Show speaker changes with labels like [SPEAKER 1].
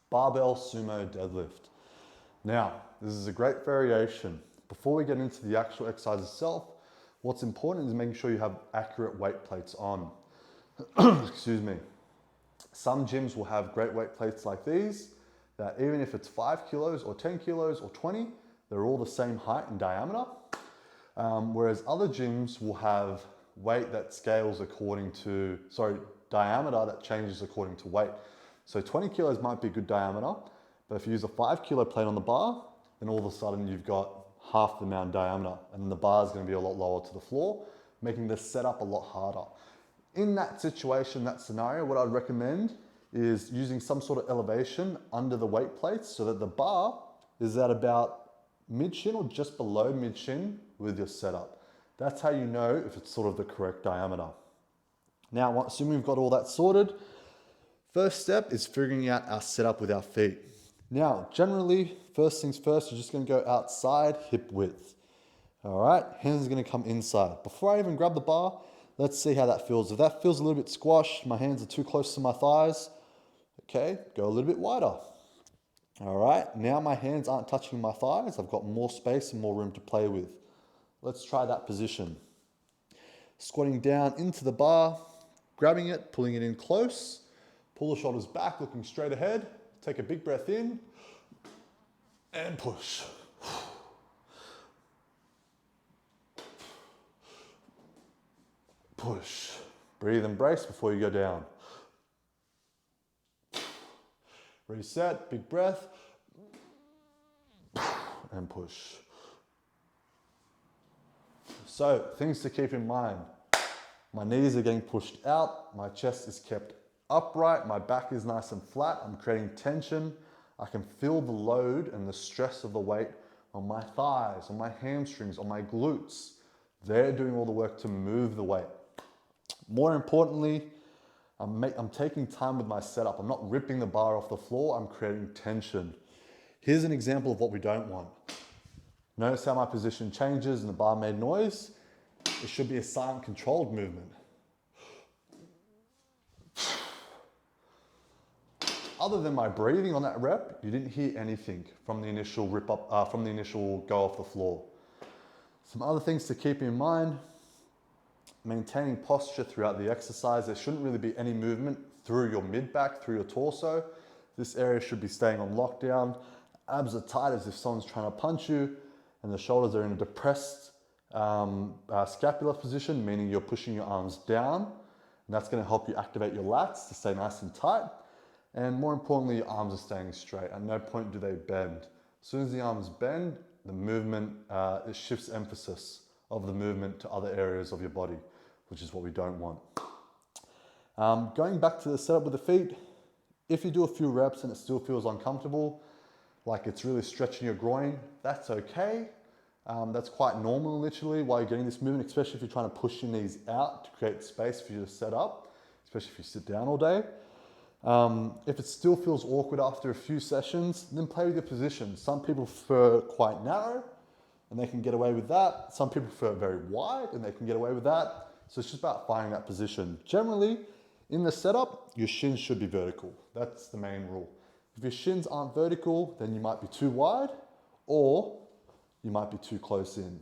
[SPEAKER 1] Barbell Sumo Deadlift. Now, this is a great variation. Before we get into the actual exercise itself, what's important is making sure you have accurate weight plates on. Excuse me. Some gyms will have great weight plates like these, that even if it's 5 kilos or 10 kilos or 20, they're all the same height and diameter. Whereas other gyms will have weight that scales according to, diameter that changes according to weight. So 20 kilos might be a good diameter, but if you use a 5 kilo plate on the bar, then all of a sudden you've got half the amount of diameter, and then the bar is going to be a lot lower to the floor, making the setup a lot harder. In that situation, that scenario, what I'd recommend is using some sort of elevation under the weight plates so that the bar is at about mid-shin or just below mid-shin with your setup. That's how you know if it's sort of the correct diameter. Now, assuming we've got all that sorted, first step is figuring out our setup with our feet. Now, generally, first things first, you're just gonna go outside hip width. All right, hands are gonna come inside. Before I even grab the bar, let's see how that feels. If that feels a little bit squashed, my hands are too close to my thighs, okay, go a little bit wider. All right, now my hands aren't touching my thighs. I've got more space and more room to play with. Let's try that position. Squatting down into the bar, grabbing it, pulling it in close, pull the shoulders back, looking straight ahead, take a big breath in, and push. Push. Breathe and brace before you go down. Reset, big breath, and push. So, things to keep in mind. My knees are getting pushed out, my chest is kept upright, my back is nice and flat, I'm creating tension. I can feel the load and the stress of the weight on my thighs, on my hamstrings, on my glutes. They're doing all the work to move the weight. More importantly, I'm taking time with my setup. I'm not ripping the bar off the floor, I'm creating tension. Here's an example of what we don't want. Notice how my position changes and the bar made noise. It should be a silent, controlled movement. Other than my breathing on that rep, you didn't hear anything from the initial rip up, from the initial go off the floor. Some other things to keep in mind: maintaining posture throughout the exercise. There shouldn't really be any movement through your mid back, through your torso. This area should be staying on lockdown. Abs are tight as if someone's trying to punch you, and the shoulders are in a depressed scapular position, meaning you're pushing your arms down, and that's going to help you activate your lats to stay nice and tight. And more importantly, your arms are staying straight. At no point do they bend. As soon as the arms bend, the movement, it shifts emphasis of the movement to other areas of your body, which is what we don't want. Going back to the setup with the feet, if you do a few reps and it still feels uncomfortable, like it's really stretching your groin, that's okay. That's quite normal literally while you're getting this movement, especially if you're trying to push your knees out to create space for you to set up, especially if you sit down all day. If it still feels awkward after a few sessions, then play with your position. Some people prefer quite narrow and they can get away with that. Some people prefer very wide and they can get away with that. So it's just about finding that position. Generally, in the setup, your shins should be vertical. That's the main rule. If your shins aren't vertical, then you might be too wide or you might be too close in.